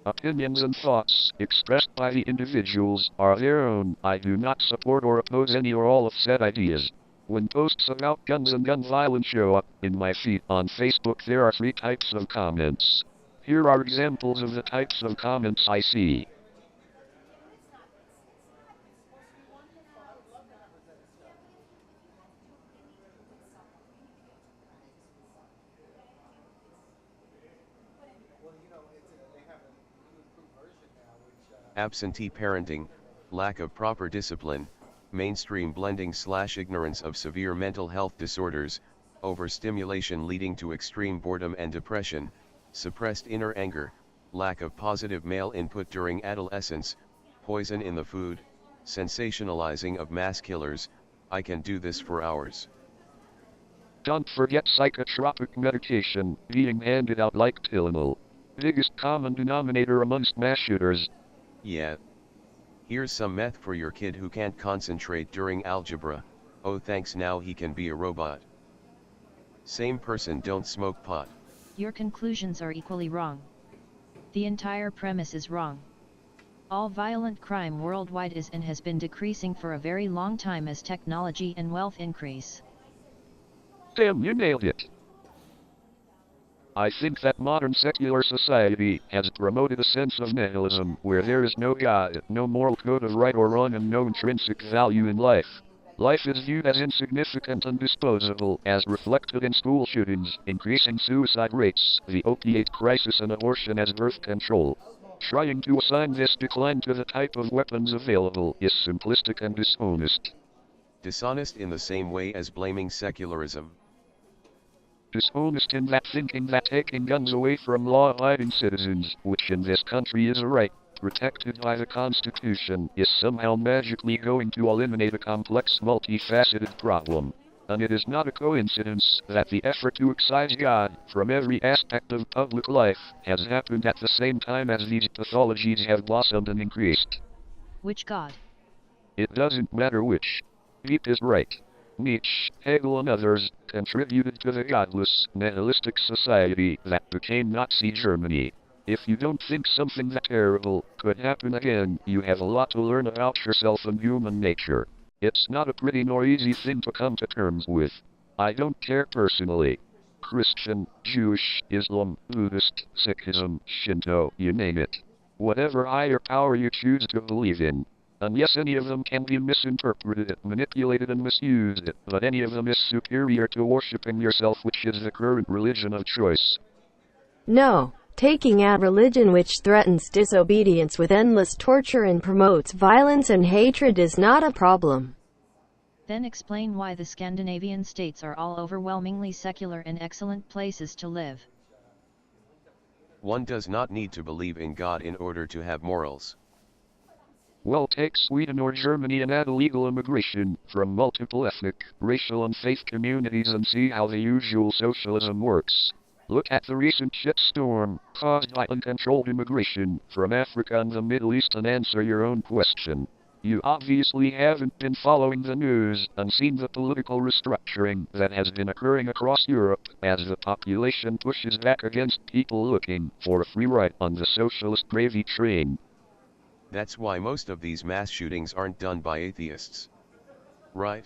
Opinions and thoughts expressed by the individuals are their own. I do not support or oppose any or all of said ideas. When posts about guns and gun violence show up in my feed on Facebook, there are three types of comments. Here are examples of the types of comments I see. Absentee parenting, lack of proper discipline, mainstream blending/ignorance of severe mental health disorders, overstimulation leading to extreme boredom and depression, suppressed inner anger, lack of positive male input during adolescence, poison in the food, sensationalizing of mass killers. I can do this for hours. Don't forget psychotropic medication being handed out like Tylenol. Biggest common denominator amongst mass shooters. Yeah. Here's some meth for your kid who can't concentrate during algebra. Oh thanks, now he can be a robot. Same person, don't smoke pot. Your conclusions are equally wrong. The entire premise is wrong. All violent crime worldwide is and has been decreasing for a very long time as technology and wealth increase. Damn, you nailed it. I think that modern secular society has promoted a sense of nihilism where there is no God, no moral code of right or wrong, and no intrinsic value in life. Life is viewed as insignificant and disposable, as reflected in school shootings, increasing suicide rates, the opiate crisis, and abortion as birth control. Trying to assign this decline to the type of weapons available is simplistic and dishonest. Dishonest in the same way as blaming secularism. Dishonest in that thinking that taking guns away from law-abiding citizens, which in this country is a right, protected by the Constitution, is somehow magically going to eliminate a complex, multifaceted problem. And it is not a coincidence that the effort to excise God from every aspect of public life has happened at the same time as these pathologies have blossomed and increased. Which God? It doesn't matter which. Beep is right. Nietzsche, Hegel, and others contributed to the godless, nihilistic society that became Nazi Germany. If you don't think something that terrible could happen again, you have a lot to learn about yourself and human nature. It's not a pretty nor easy thing to come to terms with. I don't care personally. Christian, Jewish, Islam, Buddhist, Sikhism, Shinto, you name it. Whatever higher power you choose to believe in. And yes, any of them can be misinterpreted, manipulated, and misused, but any of them is superior to worshipping yourself, which is the current religion of choice. No, taking out religion which threatens disobedience with endless torture and promotes violence and hatred is not a problem. Then explain why the Scandinavian states are all overwhelmingly secular and excellent places to live. One does not need to believe in God in order to have morals. Well, take Sweden or Germany and add illegal immigration from multiple ethnic, racial, and faith communities and see how the usual socialism works. Look at the recent shitstorm caused by uncontrolled immigration from Africa and the Middle East and answer your own question. You obviously haven't been following the news and seen the political restructuring that has been occurring across Europe as the population pushes back against people looking for a free ride on the socialist gravy train. That's why most of these mass shootings aren't done by atheists. Right?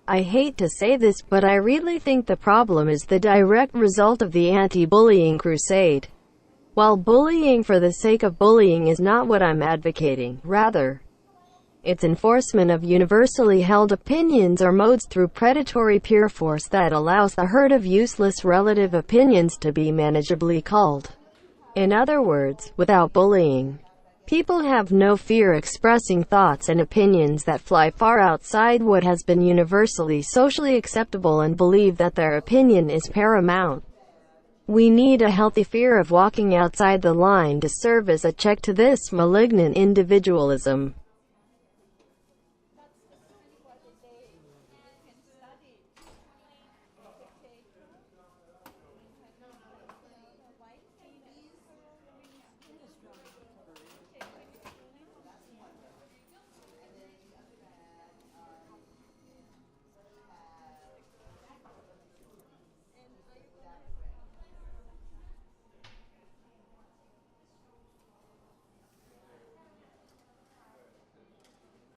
I hate to say this, but I really think the problem is the direct result of the anti-bullying crusade. While bullying for the sake of bullying is not what I'm advocating, rather, it's enforcement of universally held opinions or modes through predatory peer force that allows the herd of useless relative opinions to be manageably culled. In other words, without bullying, people have no fear expressing thoughts and opinions that fly far outside what has been universally socially acceptable and believe that their opinion is paramount. We need a healthy fear of walking outside the line to serve as a check to this malignant individualism.